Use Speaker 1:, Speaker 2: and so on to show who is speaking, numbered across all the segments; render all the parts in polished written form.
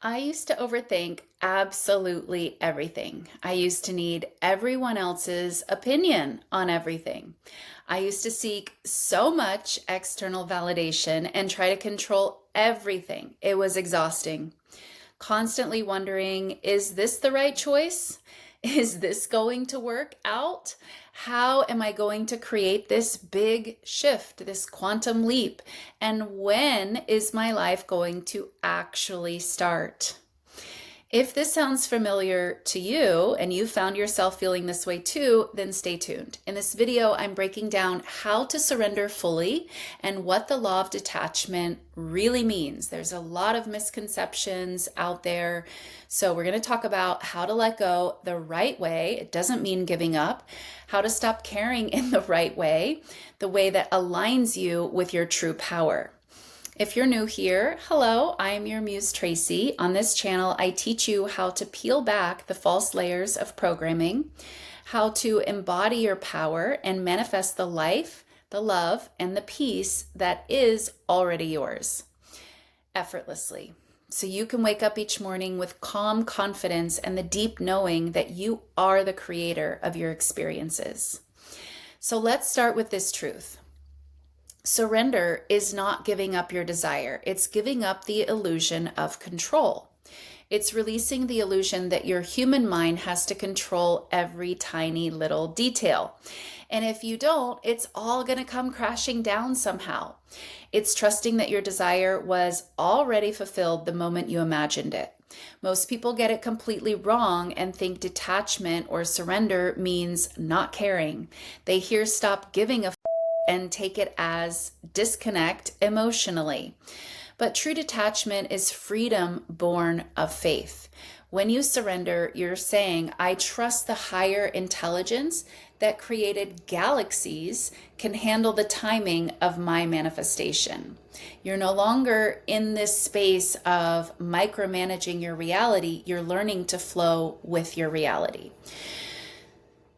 Speaker 1: I used to overthink absolutely everything. I used to need everyone else's opinion on everything. I used to seek so much external validation and try to control everything. It was exhausting. Constantly wondering, is this the right choice? Is this going to work out? How am I going to create this big shift, this quantum leap? And when is my life going to actually start? If this sounds familiar to you and you found yourself feeling this way too, then stay tuned. In this video, I'm breaking down how to surrender fully and what the law of detachment really means. There's a lot of misconceptions out there. So we're going to talk about how to let go the right way. It doesn't mean giving up. How to stop caring in the right way, the way that aligns you with your true power. If you're new here, hello, I'm your Muse Traci. On this channel, I teach you how to peel back the false layers of programming, how to embody your power and manifest the life, the love, and the peace that is already yours, effortlessly. So you can wake up each morning with calm confidence and the deep knowing that you are the creator of your experiences. So let's start with this truth. Surrender is not giving up your desire. It's giving up the illusion of control. It's releasing the illusion that your human mind has to control every tiny little detail. And if you don't, it's all going to come crashing down somehow. It's trusting that your desire was already fulfilled the moment you imagined it. Most people get it completely wrong and think detachment or surrender means not caring. They hear stop giving a and take it as disconnect emotionally. But true detachment is freedom born of faith. When you surrender, you're saying, I trust the higher intelligence that created galaxies can handle the timing of my manifestation. You're no longer in this space of micromanaging your reality. You're learning to flow with your reality.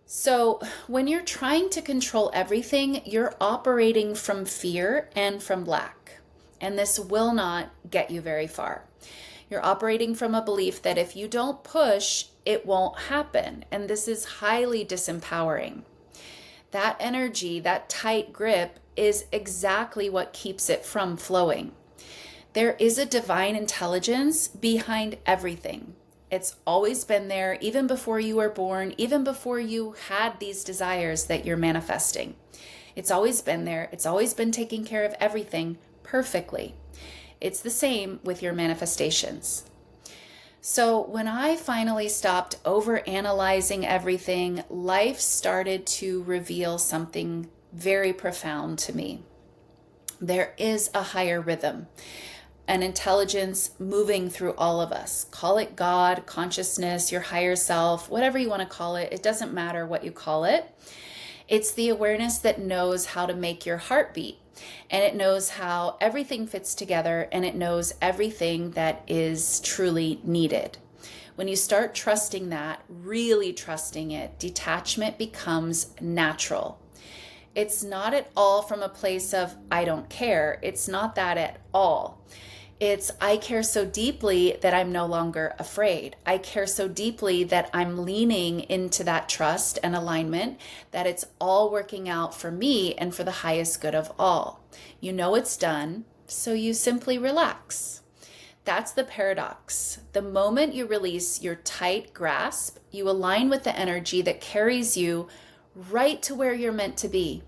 Speaker 1: So when you're trying to control everything, you're operating from fear and from lack. And this will not get you very far. You're operating from a belief that if you don't push, it won't happen. And this is highly disempowering. That energy, that tight grip, is exactly what keeps it from flowing. There is a divine intelligence behind everything. It's always been there, even before you were born, even before you had these desires that you're manifesting. It's always been there. It's always been taking care of everything perfectly. It's the same with your manifestations. So when I finally stopped overanalyzing everything, life started to reveal something very profound to me. There is a higher rhythm, an intelligence moving through all of us. Call it God, consciousness, your higher self, whatever you want to call it. It doesn't matter what you call it. It's the awareness that knows how to make your heart beat, and it knows how everything fits together, and it knows everything that is truly needed. When you start trusting that, really trusting it, detachment becomes natural. It's not at all from a place of, I don't care. It's not that at all. It's, I care so deeply that I'm no longer afraid. I care so deeply that I'm leaning into that trust and alignment, that it's all working out for me and for the highest good of all. You know it's done, so you simply relax. That's the paradox. The moment you release your tight grasp, you align with the energy that carries you right to where you're meant to be.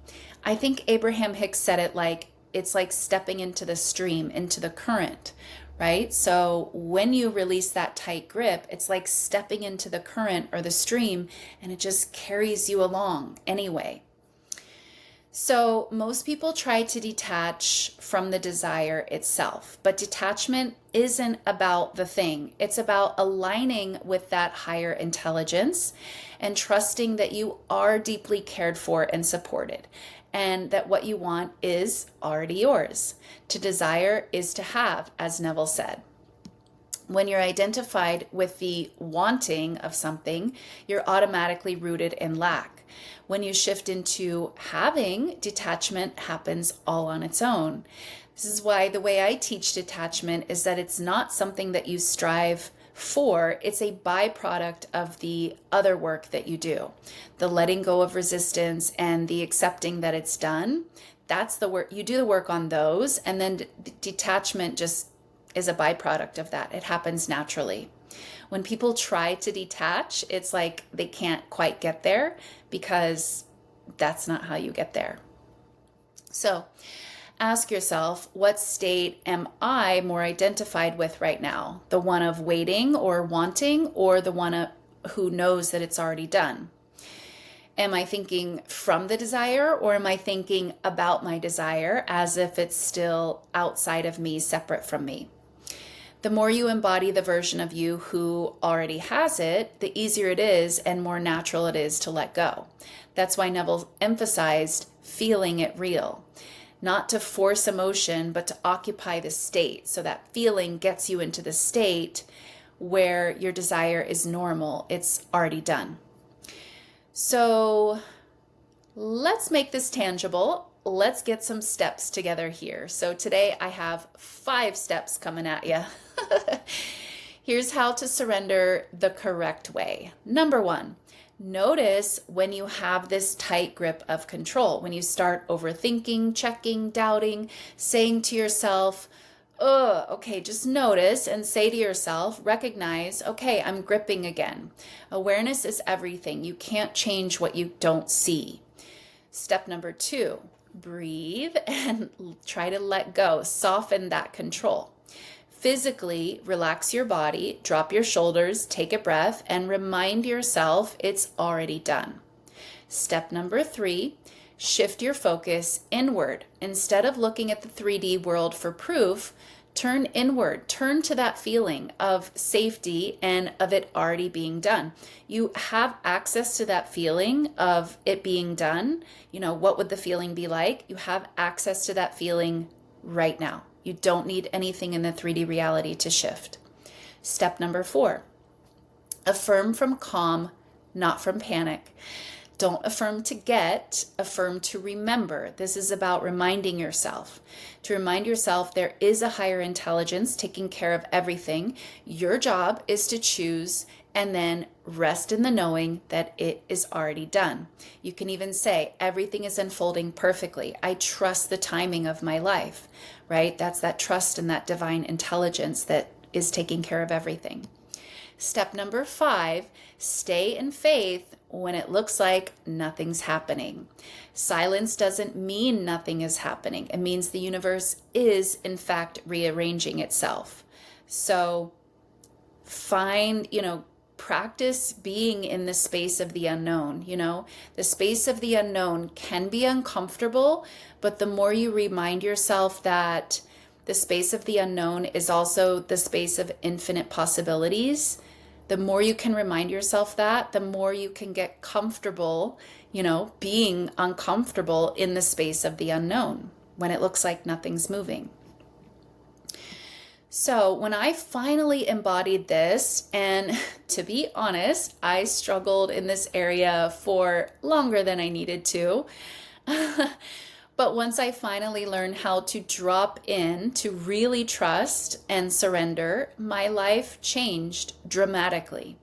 Speaker 1: I think Abraham Hicks said it like, it's like stepping into the stream, into the current, right? So when you release that tight grip, it's like stepping into the current or the stream, and it just carries you along anyway. So most people try to detach from the desire itself, but detachment isn't about the thing. It's about aligning with that higher intelligence and trusting that you are deeply cared for and supported, and that what you want is already yours. To desire is to have, as Neville said. When you're identified with the wanting of something, you're automatically rooted in lack. When you shift into having, detachment happens all on its own. This is why the way I teach detachment is that it's not something that you strive for, it's a byproduct of the other work that you do. The letting go of resistance and the accepting that it's done. That's the work. You do the work on those, and then detachment just is a byproduct of that. It happens naturally. When people try to detach, it's like they can't quite get there because that's not how you get there. So ask yourself, what state am I more identified with right now? The one of waiting or wanting, or the one who knows that it's already done? Am I thinking from the desire, or am I thinking about my desire as if it's still outside of me, separate from me? The more you embody the version of you who already has it, the easier it is and more natural it is to let go. That's why Neville emphasized feeling it real. Not to force emotion, but to occupy the state. So that feeling gets you into the state where your desire is normal. It's already done. So let's make this tangible. Let's get some steps together here. So today I have 5 steps coming at you. Here's how to surrender the correct way. Number 1, notice when you have this tight grip of control, when you start overthinking, checking, doubting, saying to yourself, okay, just notice and say to yourself, recognize, okay, I'm gripping again. Awareness is everything. You can't change what you don't see. Step number 2, breathe and try to let go, soften that control. Physically relax your body, drop your shoulders, take a breath, and remind yourself it's already done. Step number 3, shift your focus inward. Instead of looking at the 3D world for proof, turn inward, turn to that feeling of safety and of it already being done. You have access to that feeling of it being done. You know, what would the feeling be like? You have access to that feeling right now. You don't need anything in the 3D reality to shift. Step number 4, affirm from calm, not from panic. Don't affirm to get, affirm to remember. This is about reminding yourself. To remind yourself there is a higher intelligence taking care of everything. Your job is to choose and then rest in the knowing that it is already done. You can even say, everything is unfolding perfectly. I trust the timing of my life, right? That's that trust and that divine intelligence that is taking care of everything. Step number 5, stay in faith when it looks like nothing's happening. Silence doesn't mean nothing is happening. It means the universe is, in fact, rearranging itself. So practice being in the space of the unknown. The space of the unknown can be uncomfortable, but the more you remind yourself that the space of the unknown is also the space of infinite possibilities, the more you can remind yourself that, the more you can get comfortable, being uncomfortable in the space of the unknown when it looks like nothing's moving. So when I finally embodied this, and to be honest, I struggled in this area for longer than I needed to. But once I finally learned how to drop in, to really trust and surrender, my life changed dramatically.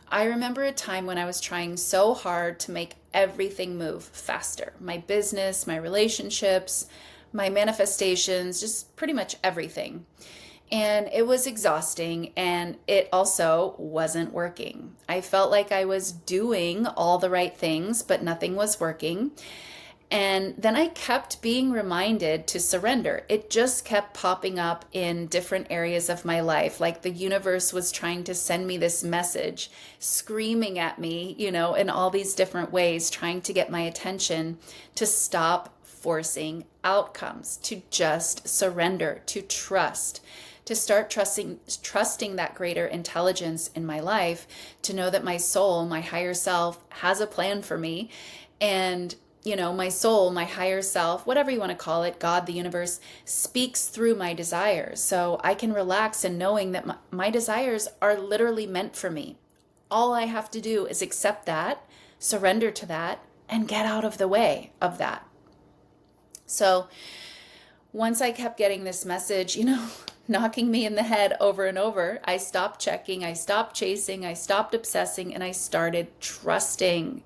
Speaker 1: I remember a time when I was trying so hard to make everything move faster. My business, my relationships, my manifestations, just pretty much everything. And it was exhausting, and it also wasn't working. I felt like I was doing all the right things, but nothing was working. And then I kept being reminded to surrender. It just kept popping up in different areas of my life. Like the universe was trying to send me this message, screaming at me, in all these different ways, trying to get my attention to stop forcing outcomes, to just surrender, to trust, to start trusting that greater intelligence in my life, to know that my soul, my higher self, has a plan for me. And my soul, my higher self, whatever you want to call it, God, the universe, speaks through my desires. So I can relax in knowing that my desires are literally meant for me. All I have to do is accept that, surrender to that, and get out of the way of that. So once I kept getting this message, you know, knocking me in the head over and over, I stopped checking, I stopped chasing, I stopped obsessing, and I started trusting.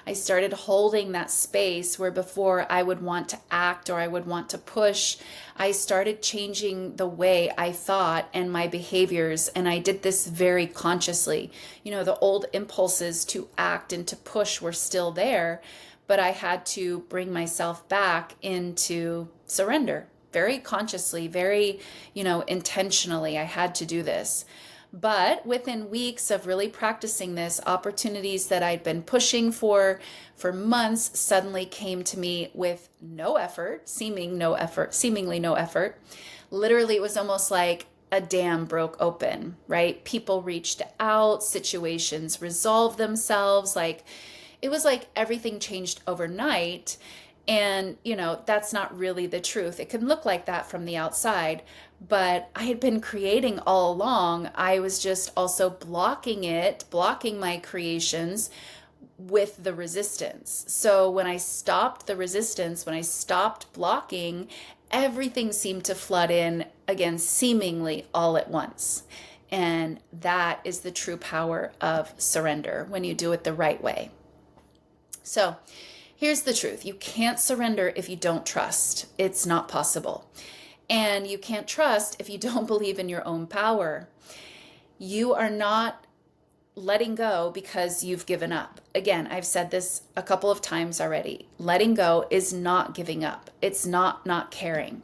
Speaker 1: I started holding that space where before I would want to act or I would want to push. I started changing the way I thought and my behaviors, and I did this very consciously. You know, the old impulses to act and to push were still there, but I had to bring myself back into surrender very consciously, very, intentionally. I had to do this. But within weeks of really practicing this, opportunities that I'd been pushing for months suddenly came to me with no effort, seemingly no effort. Literally, it was almost like a dam broke open, right? People reached out, situations resolved themselves. It was like everything changed overnight. And, that's not really the truth. It can look like that from the outside, but I had been creating all along. I was just also blocking my creations with the resistance. So when I stopped the resistance, when I stopped blocking, everything seemed to flood in again, seemingly all at once. And that is the true power of surrender when you do it the right way. So here's the truth. You can't surrender if you don't trust. It's not possible. And you can't trust if you don't believe in your own power. You are not letting go because you've given up. Again, I've said this a couple of times already. Letting go is not giving up. It's not caring.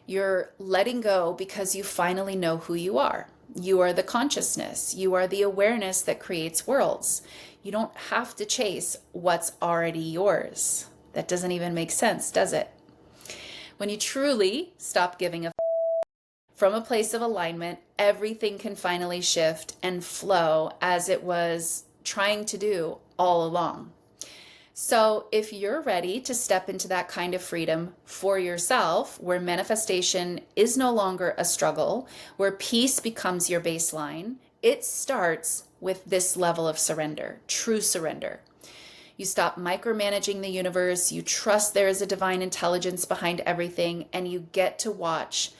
Speaker 1: You're letting go because you finally know who you are. You are the consciousness. You are the awareness that creates worlds. You don't have to chase what's already yours. That doesn't even make sense, does it? When you truly stop giving a from a place of alignment, everything can finally shift and flow as it was trying to do all along. So if you're ready to step into that kind of freedom for yourself, where manifestation is no longer a struggle, where peace becomes your baseline, it starts with this level of surrender, true surrender. You stop micromanaging the universe, you trust there is a divine intelligence behind everything, and you get to watch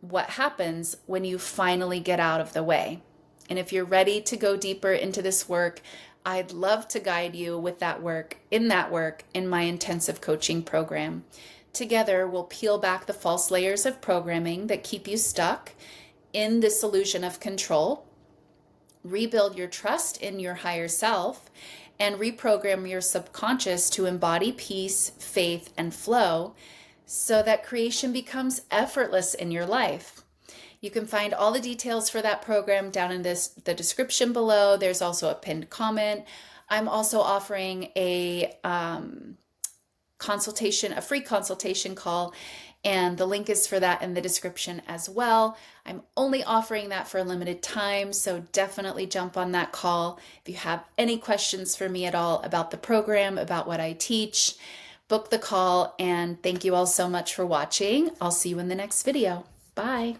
Speaker 1: what happens when you finally get out of the way. And if you're ready to go deeper into this work, I'd love to guide you with that work in my intensive coaching program. Together, we'll peel back the false layers of programming that keep you stuck in this illusion of control, rebuild your trust in your higher self, and reprogram your subconscious to embody peace, faith, and flow so that creation becomes effortless in your life. You can find all the details for that program down in the description below. There's also a pinned comment. I'm also offering a free consultation call, and the link is for that in the description as well. I'm only offering that for a limited time, so definitely jump on that call. If you have any questions for me at all about the program, about what I teach, book the call, and thank you all so much for watching. I'll see you in the next video. Bye.